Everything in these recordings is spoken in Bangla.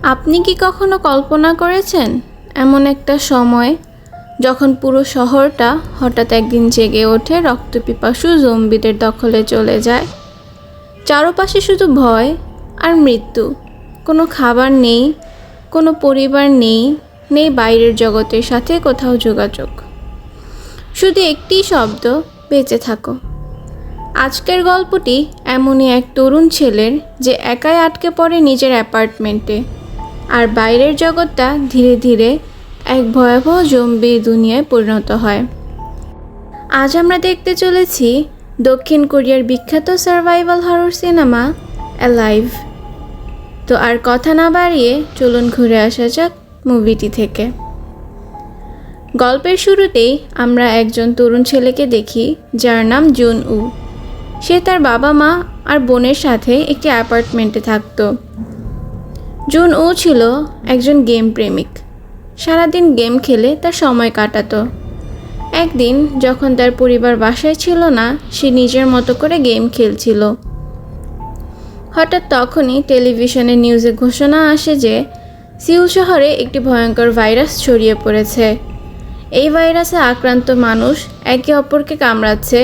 আপনি কি কখনো কল্পনা করেছেন এমন একটা সময় যখন পুরো শহরটা হঠাৎ একদিন জেগে ওঠে, রক্তপিপাসু জম্বিদের দখলে চলে যায়? চারপাশে শুধু ভয় আর মৃত্যু। কোনো খাবার নেই, কোনো পরিবার নেই, নেই বাইরের জগতের সাথে কোথাও যোগাযোগ। শুধু একটি শব্দ, বেঁচে থাকো। আজকের গল্পটি এমনই এক তরুণ ছেলের যে একাই আটকে পড়ে নিজের অ্যাপার্টমেন্টে, আর বাইরের জগৎটা ধীরে ধীরে এক ভয়াবহ জম্বি দুনিয়ায় পরিণত হয়। আজ আমরা দেখতে চলেছি দক্ষিণ কোরিয়ার বিখ্যাত সার্ভাইভাল হরর সিনেমা অ্যালাইভ। তো আর কথা না বাড়িয়ে চলুন ঘুরে আসা যাক মুভিটি থেকে। গল্পের শুরুতেই আমরা একজন তরুণ ছেলেকে দেখি যার নাম জুন উ। সে তার বাবা মা আর বোনের সাথে একটি অ্যাপার্টমেন্টে থাকতো। জুন উ ছিল একজন গেম প্রেমিক। সারাদিন গেম খেলে তার সময় কাটাতো। একদিন যখন তার পরিবার বাসায় ছিল না, সে নিজের মতো করে গেম খেলছিল। হঠাৎ তখনই টেলিভিশনে নিউজে ঘোষণা আসে যে সিউল শহরে একটি ভয়ঙ্কর ভাইরাস ছড়িয়ে পড়েছে। এই ভাইরাসে আক্রান্ত মানুষ একে অপরকে কামড়াচ্ছে।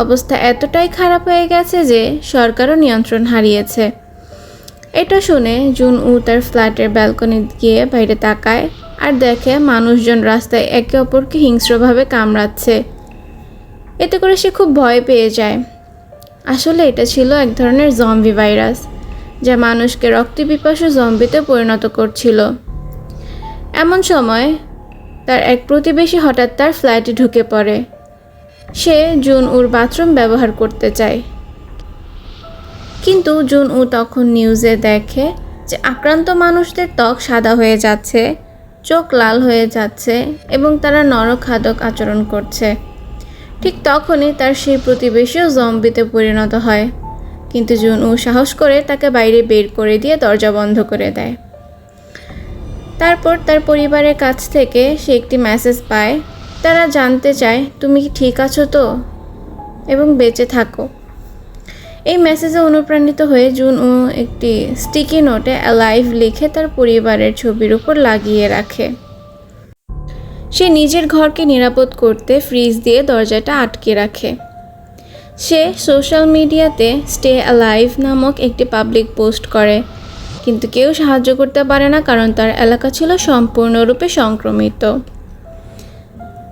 অবস্থা এতটাই খারাপ হয়ে গেছে যে সরকারও নিয়ন্ত্রণ হারিয়েছে। এটা শুনে জুন উ তার ফ্ল্যাটের ব্যালকনি গিয়ে বাইরে তাকায় আর দেখে মানুষজন রাস্তায় একে অপরকে হিংস্রভাবে কামড়াচ্ছে। এতে করে সে খুব ভয় পেয়ে যায়। আসলে এটা ছিল এক ধরনের জম্বি ভাইরাস, যা মানুষকে রক্তপিপাসু জম্বিতে পরিণত করছিল। এমন সময় তার এক প্রতিবেশী হঠাৎ তার ফ্ল্যাটে ঢুকে পড়ে। সে জুন উর বাথরুম ব্যবহার করতে চায়, কিন্তু জুন উ তখন নিউজে দেখে যে আক্রান্ত মানুষদের ত্বক সাদা হয়ে যাচ্ছে, চোখ লাল হয়ে যাচ্ছে এবং তারা নরখাদক আচরণ করছে। ঠিক তখনই তার সেই প্রতিবেশীও জম্বিতে পরিণত হয়, কিন্তু জুন উ সাহস করে তাকে বাইরে বের করে দিয়ে দরজা বন্ধ করে দেয়। তারপর তার পরিবারের কাছ থেকে সে একটি মেসেজ পায়। তারা জানতে চায় তুমি কি ঠিক আছো তো এবং বেঁচে থাকো। এই মেসেজে অনুপ্রাণিত হয়ে জুন উ একটি স্টিকি নোটে অ্যালাইভ লিখে তার পরিবারের ছবির উপর লাগিয়ে রাখে। সে নিজের ঘরকে নিরাপদ করতে ফ্রিজ দিয়ে দরজাটা আটকে রাখে। সে সোশ্যাল মিডিয়াতে স্টে অ্যালাইভ নামক একটি পাবলিক পোস্ট করে, কিন্তু কেউ সাহায্য করতে পারে না, কারণ তার এলাকা ছিল সম্পূর্ণরূপে সংক্রমিত।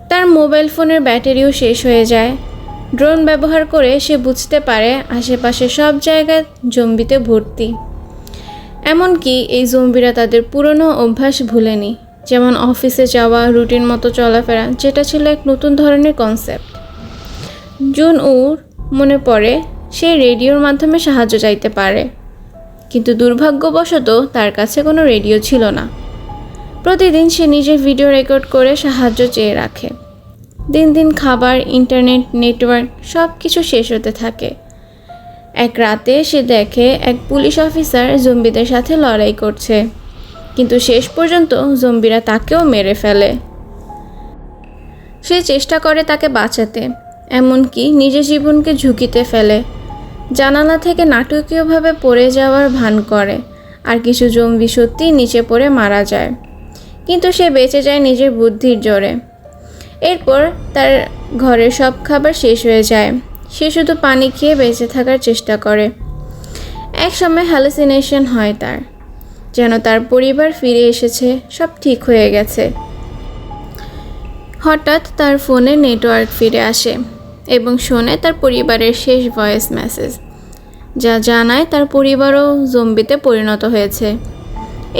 তার মোবাইল ফোনের ব্যাটারিও শেষ হয়ে যায়। ড্রোন ব্যবহার করে সে বুঝতে পারে আশেপাশে সব জায়গায় জম্বিতে ভর্তি। এমনকি এই জম্বিরা তাদের পুরনো অভ্যাস ভুলেনি, যেমন অফিসে যাওয়া, রুটিন মতো চলাফেরা, যেটা ছিল এক নতুন ধরনের কনসেপ্ট। জুন উর মনে পড়ে সে রেডিওর মাধ্যমে সাহায্য চাইতে পারে, কিন্তু দুর্ভাগ্যবশত তার কাছে কোনো রেডিও ছিল না। প্রতিদিন সে নিজের ভিডিও রেকর্ড করে সাহায্য চেয়ে রাখে। দিন দিন খাবার, ইন্টারনেট, নেটওয়ার্ক সব কিছু শেষ হতে থাকে। এক রাতে সে দেখে এক পুলিশ অফিসার জম্বিদের সাথে লড়াই করছে, কিন্তু শেষ পর্যন্ত জম্বিরা তাকেও মেরে ফেলে। সে চেষ্টা করে তাকে বাঁচাতে, এমনকি নিজের জীবনকে ঝুঁকিতে ফেলে। জানালা থেকে নাটকীয়ভাবে পড়ে যাওয়ার ভান করে, আর কিছু জম্বি সত্যিই নিচে পড়ে মারা যায়, কিন্তু সে বেঁচে যায় নিজের বুদ্ধির জোরে। এরপর তার ঘরের সব খাবার শেষ হয়ে যায়। সে শুধু পানি খেয়ে বেঁচে থাকার চেষ্টা করে। এক সময় হ্যালুসিনেশন হয় তার, যেন তার পরিবার ফিরে এসেছে, সব ঠিক হয়ে গেছে। হঠাৎ তার ফোনে নেটওয়ার্ক ফিরে আসে এবং শোনে তার পরিবারের শেষ ভয়েস মেসেজ, যা জানায় তার পরিবারও জম্বিতে পরিণত হয়েছে।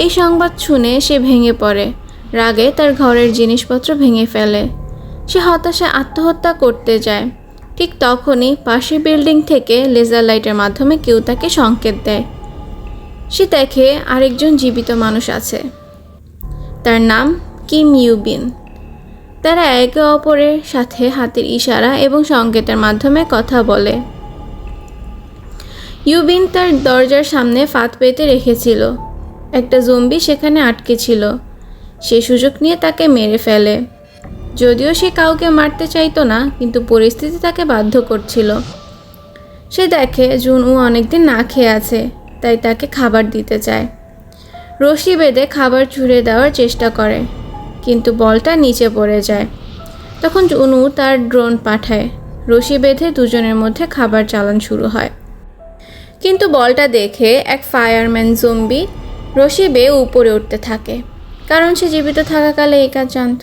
এই সংবাদ শুনে সে ভেঙে পড়ে। রাগে তার ঘরের জিনিসপত্র ভেঙে ফেলে। সে হতাশায় আত্মহত্যা করতে যায়। ঠিক তখনই পাশের বিল্ডিং থেকে লেজার লাইটের মাধ্যমে কেউ তাকে সংকেত দেয়। সে দেখে আরেকজন জীবিত মানুষ আছে। তার নাম কিম ইউবিন। তারা একে অপরের সাথে হাতের ইশারা এবং সংকেতের মাধ্যমে কথা বলে। ইউবিন তার দরজার সামনে ফাঁদ পেতে রেখেছিল। একটা জম্বি সেখানে আটকে ছিল। সে সুযোগ নিয়ে তাকে মেরে ফেলে। যদিও সে কাউকে মারতে চাইতো না, কিন্তু পরিস্থিতি তাকে বাধ্য করছিল। সে দেখে জুন উ অনেকদিন না খেয়ে আছে, তাই তাকে খাবার দিতে চায়। রশি বেঁধে খাবার ছুঁড়ে দেওয়ার চেষ্টা করে, কিন্তু বলটা নিচে পড়ে যায়। তখন জুনু তার ড্রোন পাঠায়, রশি বেঁধে দুজনের মধ্যে খাবার চালান শুরু হয়। কিন্তু বলটা দেখে এক ফায়ারম্যান জম্বি রশি বেয়ে উপরে উঠতে থাকে, কারণ সে জীবিত থাকাকালে এই কাজ জানত।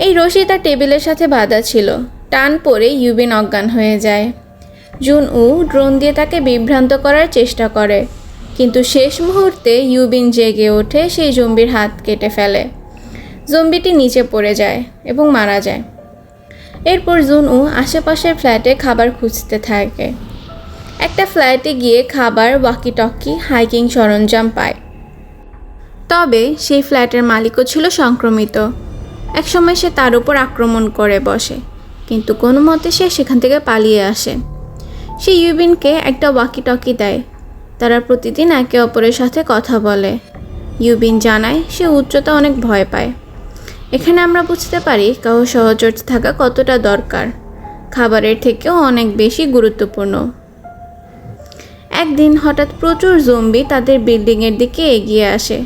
এই রশি তার টেবিলের সাথে বাঁধা ছিল। টান পড়ে ইউবিন অজ্ঞান হয়ে যায়। জুনউ ড্রোন দিয়ে তাকে বিভ্রান্ত করার চেষ্টা করে, কিন্তু শেষ মুহূর্তে ইউবিন জেগে ওঠে সেই জম্বির হাত কেটে ফেলে। জম্বিটি নিচে পড়ে যায় এবং মারা যায়। এরপর জুনউ আশেপাশের ফ্ল্যাটে খাবার খুঁজতে থাকে। একটা ফ্ল্যাটে গিয়ে খাবার, ওয়াকি টকি, হাইকিং সরঞ্জাম পায়। তবে সেই ফ্ল্যাটের মালিকও ছিল সংক্রমিত। একসময় সে তার উপর আক্রমণ করে বসে, কিন্তু কোনো মতে সে সেখান থেকে পালিয়ে আসে। সে ইউবিনকে একটা ওয়াকি টকি দেয়। তারা প্রতিদিন একে অপরের সাথে কথা বলে। ইউবিন জানায় সে উচ্চতা অনেক ভয় পায়। এখানে আমরা বুঝতে পারি কারো সহচর্য থাকা কতটা দরকার, খাবারের থেকেও অনেক বেশি গুরুত্বপূর্ণ। একদিন হঠাৎ প্রচুর জম্বি তাদের বিল্ডিংয়ের দিকে এগিয়ে আসে।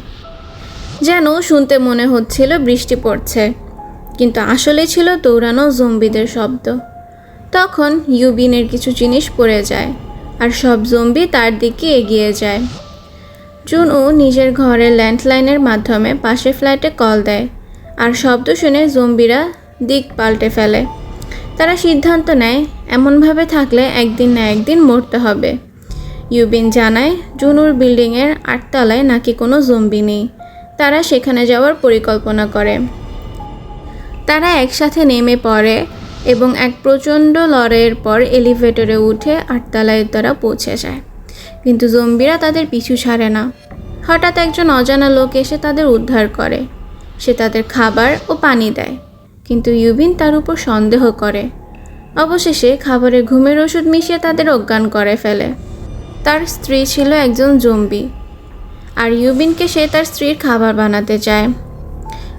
যেন শুনতে মনে হচ্ছিল বৃষ্টি পড়ছে, কিন্তু আসলে ছিল দৌড়ানো জম্বিদের শব্দ। তখন ইউবিনের কিছু জিনিস পড়ে যায়, আর সব জম্বি তার দিকে এগিয়ে যায়। জুনউ নিজের ঘরের ল্যান্ডলাইনের মাধ্যমে পাশের ফ্ল্যাটে কল দেয়, আর শব্দ শুনে জম্বিরা দিক পাল্টে ফেলে। তারা সিদ্ধান্ত নেয় এমনভাবে থাকলে একদিন না একদিন মরতে হবে। ইউবিন জানায় জুনুর বিল্ডিংয়ের 8 তলায় নাকি কোনো জম্বি নেই। তারা সেখানে যাওয়ার পরিকল্পনা করে। তারা একসাথে নেমে পড়ে এবং এক প্রচণ্ড লড়াইয়ের পর এলিভেটরে উঠে 8 তলায় তারা পৌঁছে যায়। কিন্তু জম্বিরা তাদের পিছু ছাড়ে না। হঠাৎ একজন অজানা লোক এসে তাদের উদ্ধার করে। সে তাদের খাবার ও পানি দেয়, কিন্তু ইউবিন তার উপর সন্দেহ করে। অবশেষে খাবারে ঘুমের ওষুধ মিশিয়ে তাদের অজ্ঞান করে ফেলে। তার স্ত্রী ছিল একজন জম্বি, আর ইউবিনকে সে তার স্ত্রীর খাবার বানাতে চায়।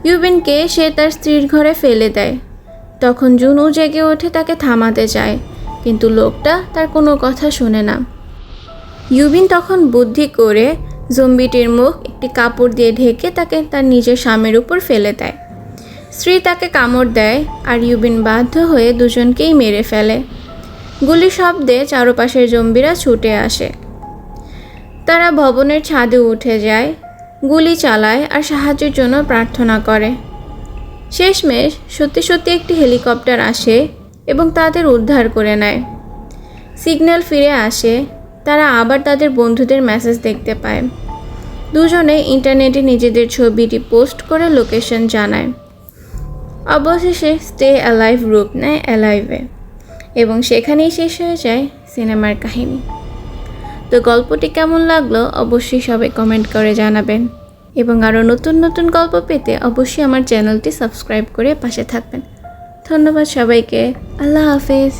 ইউবিনকে সে তার স্ত্রীর ঘরে ফেলে দেয়। তখন জুনু জেগে ওঠে তাকে থামাতে চায়, কিন্তু লোকটা তার কোনো কথা শোনে না। ইউবিন তখন বুদ্ধি করে জম্বিটির মুখ একটি কাপড় দিয়ে ঢেকে তাকে তার নিজের স্বামীর উপর ফেলে দেয়। স্ত্রী তাকে কামড় দেয়, আর ইউবিন বাধ্য হয়ে দুজনকেই মেরে ফেলে। গুলি শব্দে চারপাশের জম্বিরা ছুটে আসে। তারা ভবনের ছাদে উঠে যায়, গুলি চালায় আর সাহায্যের জন্য প্রার্থনা করে। শেষমেশ সত্যি সত্যি একটি হেলিকপ্টার আসে এবং তাদের উদ্ধার করে নেয়। সিগন্যাল ফিরে আসে। তারা আবার তাদের বন্ধুদের মেসেজ দেখতে পায়। দুজনে ইন্টারনেটে নিজেদের ছবিটি পোস্ট করে লোকেশন জানায়। অবশেষে স্টে অ্যালাইভ রূপ নেয় অ্যালাইভে, এবং সেখানেই শেষ হয়ে যায় সিনেমার কাহিনী। তো গল্পটি কেমন লাগলো অবশ্যই সবাই কমেন্ট করে জানাবেন, এবং আরও নতুন নতুন গল্প পেতে অবশ্যই আমার চ্যানেলটি সাবস্ক্রাইব করে পাশে থাকবেন। ধন্যবাদ সবাইকে। আল্লাহ হাফেজ।